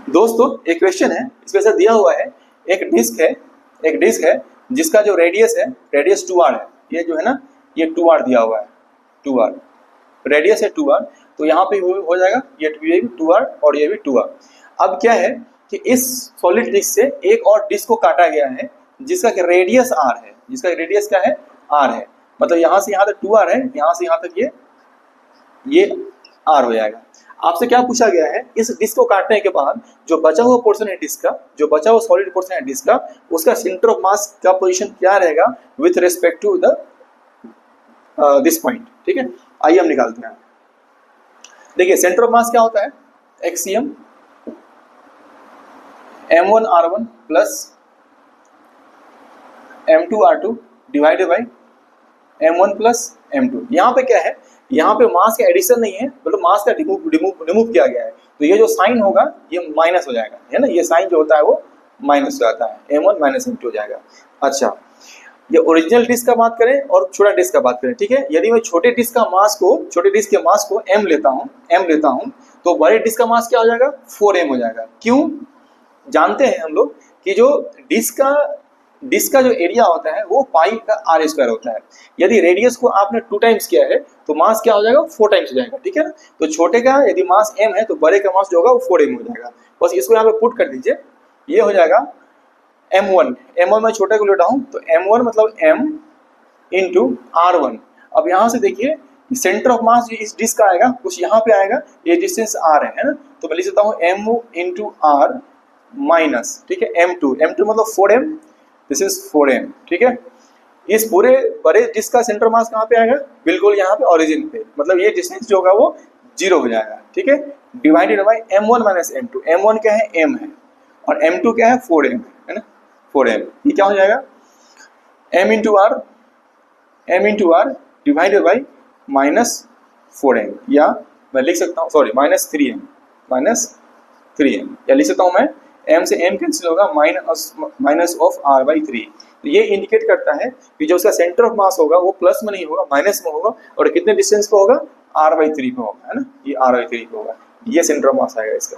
दोस्तों एक क्वेश्चन है, इसमें ऐसा दिया हुआ है एक डिस्क है जिसका जो रेडियस है, रेडियस 2r है। ये जो है ना, ये 2r दिया हुआ है, 2r रेडियस है 2r। तो यहाँ पे हो जाएगा ये भी 2r और ये भी 2r। अब क्या है कि इस सॉलिड डिस्क से एक और डिस्क को काटा गया है जिसका रेडियस r है, जिसका रेडियस क्या है, r है। मतलब यहाँ से यहाँ तक 2r है, यहाँ से यहाँ तक ये r हो जाएगा। आपसे क्या पूछा गया है, इस डिस्क को काटने के बाद जो बचा हुआ पोर्शन है डिस्क का, जो बचा हुआ सॉलिड पोर्शन है डिस्क का, उसका सेंटर ऑफ मास का पोजीशन क्या रहेगा with respect to the this point. ठीक है, आइए हम निकालते हैं। देखिए सेंटर ऑफ मास क्या होता है, axiom m1r1 plus m2r2 divided by m1 plus m2। यहाँ पे क्या है, यहाँ पे मास का एडिशन नहीं है, मतलब मास का रिमूव किया गया है। तो ये जो साइन होगा ये माइनस हो जाएगा, है ना, ये साइन जो होता है वो माइनस हो जाता है, m1 माइनस m2 हो जाएगा। अच्छा, ये ओरिजिनल डिस्क का बात करें और छोटा डिस्क का बात करें। ठीक है, यदि मैं छोटे डिस्क के मास को m लेता हूँ तो बड़े डिस्क का मास क्या हो जाएगा, 4m हो जाएगा। क्यों, जानते हैं हम लोग कि जो डिस्क का जो एरिया होता है वो पाई का आर स्क्वायर होता है। यदि रेडियस को आपने 2 टाइम्स किया है तो मास क्या हो जाएगा, 4 टाइम्स हो जाएगा। ठीक है ना, तो छोटे का यदि मास m है तो बड़े का मास जो होगा वो 4m हो जाएगा। बस इसको यहाँ पे पुट कर दीजिए, ये हो जाएगा m1 मैं छोटे को लेता हूँ तो m1 मतलब m इंटू r1। अब यहाँ से देखिए सेंटर ऑफ मास इस डिस्क का आएगा, कुछ यहाँ पे आएगा, ये डिस्टेंस r है ना, तो मैं लिख सकता हूँ m इंटू r माइनस, ठीक है, m2 मतलब 4m, दिस इज 4m। ठीक है, इस पूरे बड़े डिस्क का सेंटर मास कहाँ पे आएगा, बिल्कुल यहाँ पे ओरिजिन पे, मतलब ये डिस्टेंस जो होगा वो 0 हो जाएगा। ठीक है, divided by m1 minus m2। m1 क्या है, m है, और m2 क्या है, 4m है ना, 4m। ये क्या हो जाएगा, m into r divided by minus 4m, या मैं लिख सकता हूँ सॉरी माइनस 3m, या लिख सकता हूँ मैं m से m कैंसिल होगा, माइनस ऑफ r बाई 3। तो ये इंडिकेट करता है कि जो उसका सेंटर ऑफ मास होगा वो प्लस में नहीं होगा, माइनस में होगा, और कितने डिस्टेंस पे होगा, r बाई 3 पे होगा, है ना, ये r बाई 3 पे होगा। ये सेंटर ऑफ मास आएगा इसका।